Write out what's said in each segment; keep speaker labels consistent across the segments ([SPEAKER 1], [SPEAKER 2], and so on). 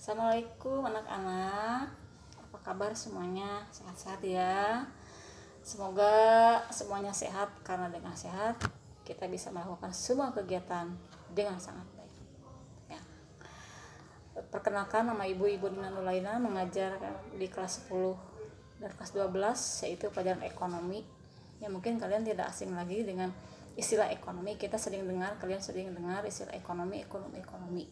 [SPEAKER 1] Assalamualaikum anak-anak. Apa kabar semuanya? Sehat-sehat ya. Semoga semuanya sehat, karena dengan sehat kita bisa melakukan semua kegiatan dengan sangat baik. Ya. Perkenalkan, nama Ibu Dina Nulaina, mengajar di kelas 10 dan kelas 12, yaitu pelajaran ekonomi. Ya, mungkin kalian tidak asing lagi dengan istilah ekonomi. Kalian sering dengar istilah ekonomi.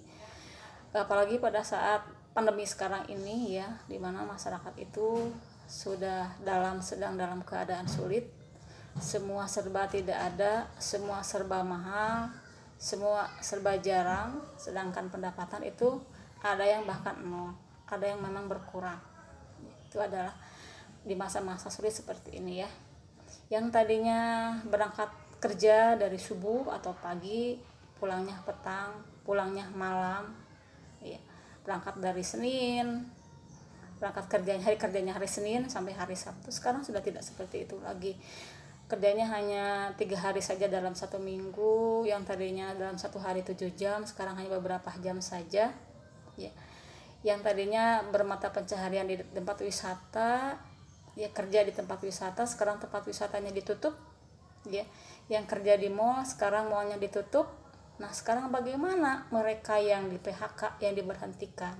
[SPEAKER 1] Apalagi pada saat pandemi sekarang ini ya, dimana masyarakat itu sedang dalam keadaan sulit, semua serba tidak ada, semua serba mahal, semua serba jarang, sedangkan pendapatan itu ada yang bahkan nol, ada yang memang berkurang. Itu adalah di masa-masa sulit seperti ini ya, yang tadinya berangkat kerja dari subuh atau pagi, pulangnya petang, pulangnya malam ya, berangkat dari Senin, hari kerjanya hari Senin sampai hari Sabtu. Sekarang sudah tidak seperti itu lagi, kerjanya hanya 3 hari saja dalam satu minggu. Yang tadinya dalam satu hari 7 jam, sekarang hanya beberapa jam saja ya. Yang tadinya bermata pencaharian di tempat wisata ya, kerja di tempat wisata, sekarang tempat wisatanya ditutup ya. Yang kerja di mall, sekarang mallnya ditutup. Nah, sekarang bagaimana mereka yang di PHK, yang diberhentikan,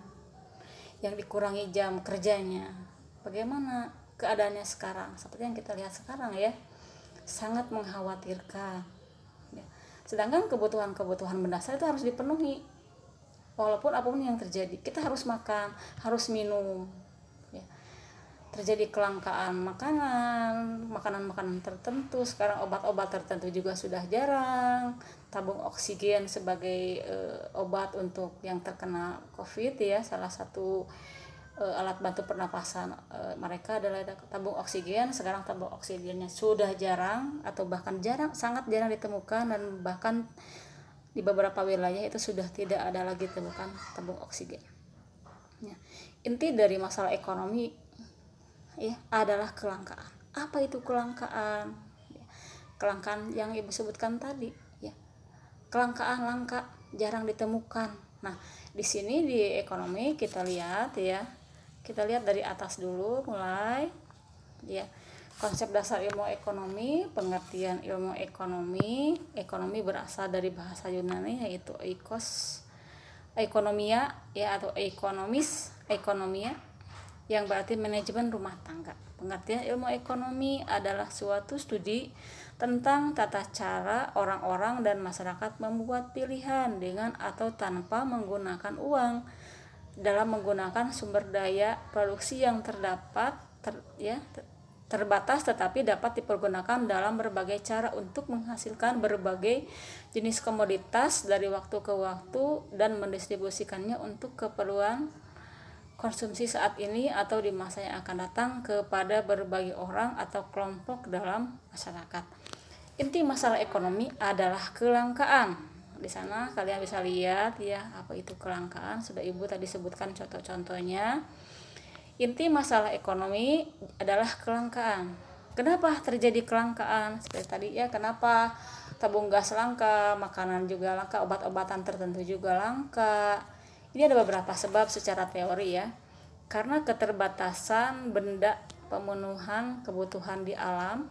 [SPEAKER 1] yang dikurangi jam kerjanya? Bagaimana keadaannya sekarang? Seperti yang kita lihat sekarang ya, sangat mengkhawatirkan ya. Sedangkan kebutuhan mendasar itu harus dipenuhi. Walaupun apapun yang terjadi, kita harus makan, harus minum ya. Terjadi kelangkaan makanan tertentu. Sekarang obat-obat tertentu juga sudah jarang. Tabung oksigen sebagai obat untuk yang terkena COVID ya, salah satu alat bantu pernapasan mereka adalah tabung oksigen. Sekarang tabung oksigennya sudah jarang, atau bahkan sangat jarang ditemukan, dan bahkan di beberapa wilayah itu sudah tidak ada lagi temukan tabung oksigen ya. Inti dari masalah ekonomi ya adalah kelangkaan. Apa itu kelangkaan? Kelangkaan yang Ibu sebutkan tadi ya. Kelangkaan, langka, jarang ditemukan. Nah, di sini di ekonomi kita lihat ya. Kita lihat dari atas dulu mulai ya. Konsep dasar ilmu ekonomi, pengertian ilmu ekonomi. Ekonomi berasal dari bahasa Yunani, yaitu ekonomia ya, atau ekonomia, yang berarti manajemen rumah tangga. Pengertian ilmu ekonomi adalah suatu studi tentang tata cara orang-orang dan masyarakat membuat pilihan dengan atau tanpa menggunakan uang, dalam menggunakan sumber daya produksi yang terbatas tetapi dapat dipergunakan dalam berbagai cara untuk menghasilkan berbagai jenis komoditas dari waktu ke waktu dan mendistribusikannya untuk keperluan konsumsi saat ini atau di masa yang akan datang kepada berbagai orang atau kelompok dalam masyarakat. Inti masalah ekonomi adalah kelangkaan. Di sana kalian bisa lihat ya, apa itu kelangkaan. Sudah Ibu tadi sebutkan contoh-contohnya. Inti masalah ekonomi adalah kelangkaan. Kenapa terjadi kelangkaan? Seperti tadi ya, kenapa tabung gas langka, makanan juga langka, obat-obatan tertentu juga langka. Ini ada beberapa sebab secara teori ya. Karena keterbatasan benda, pemenuhan kebutuhan di alam,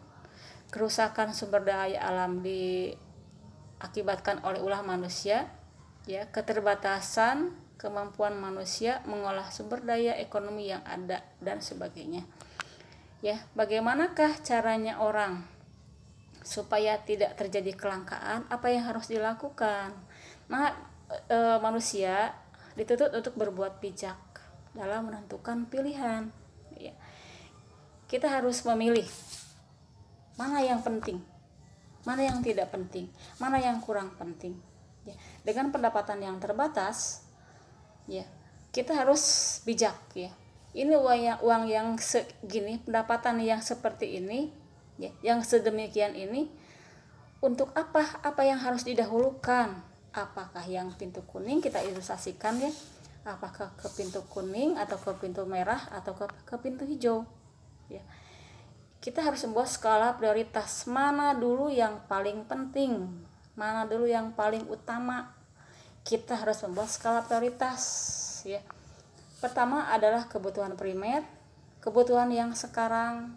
[SPEAKER 1] kerusakan sumber daya alam diakibatkan oleh ulah manusia ya, keterbatasan kemampuan manusia mengolah sumber daya ekonomi yang ada, dan sebagainya. Ya, bagaimanakah caranya orang supaya tidak terjadi kelangkaan? Apa yang harus dilakukan? Nah, manusia dituntut untuk berbuat bijak dalam menentukan pilihan ya. Kita harus memilih mana yang penting, mana yang tidak penting, mana yang kurang penting ya. Dengan pendapatan yang terbatas ya, kita harus bijak ya. Ini uang yang segini, pendapatan yang seperti ini ya, yang sedemikian ini, untuk apa yang harus didahulukan? Apakah yang pintu kuning, kita ilustrasikan ya, apakah ke pintu kuning atau ke pintu merah atau ke pintu hijau ya. Kita harus membuat skala prioritas, mana dulu yang paling penting, mana dulu yang paling utama. Kita harus membuat skala prioritas ya. Pertama adalah kebutuhan primer, kebutuhan yang sekarang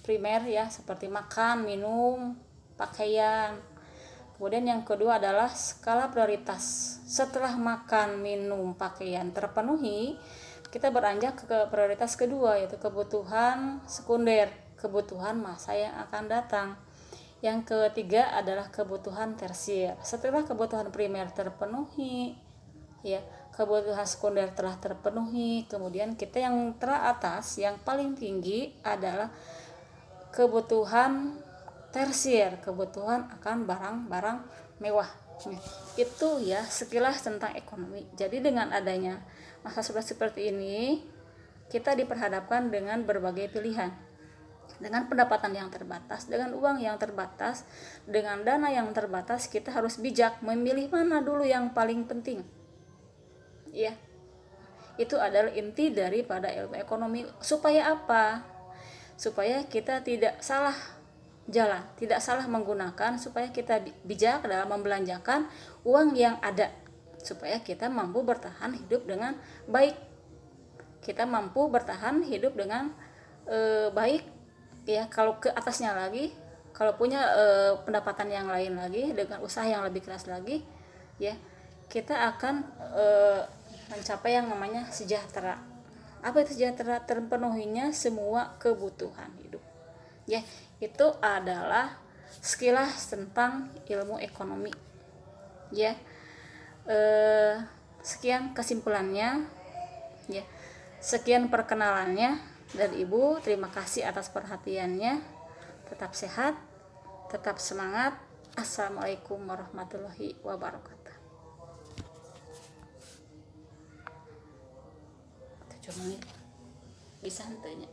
[SPEAKER 1] primer ya, seperti makan, minum, pakaian. Kemudian yang kedua adalah skala prioritas. Setelah makan, minum, pakaian terpenuhi, kita beranjak ke prioritas kedua, yaitu kebutuhan sekunder, kebutuhan masa yang akan datang. Yang ketiga adalah kebutuhan tersier. Setelah kebutuhan primer terpenuhi, ya, kebutuhan sekunder telah terpenuhi, kemudian kita yang teratas, yang paling tinggi adalah kebutuhan tersier, kebutuhan akan barang-barang mewah. Itu ya sekilas tentang ekonomi. Jadi dengan adanya masa sudah seperti ini, kita diperhadapkan dengan berbagai pilihan. Dengan pendapatan yang terbatas, dengan uang yang terbatas, dengan dana yang terbatas, kita harus bijak memilih mana dulu yang paling penting. Ya. Itu adalah inti daripada ilmu ekonomi. Supaya apa? Supaya kita tidak salah jalan, tidak salah menggunakan, supaya kita bijak dalam membelanjakan uang yang ada, supaya kita mampu bertahan hidup dengan baik. Kita mampu bertahan hidup dengan baik ya. Kalau ke atasnya lagi, kalau punya pendapatan yang lain lagi, dengan usaha yang lebih keras lagi ya, kita akan mencapai yang namanya sejahtera. Apa itu sejahtera? Terpenuhinya semua kebutuhan hidup ya. Itu adalah sekilas tentang ilmu ekonomi ya. Sekian kesimpulannya ya, sekian perkenalannya dari Ibu. Terima kasih atas perhatiannya. Tetap sehat, tetap semangat. Assalamualaikum warahmatullahi wabarakatuh. 7 menit bisa hentenya.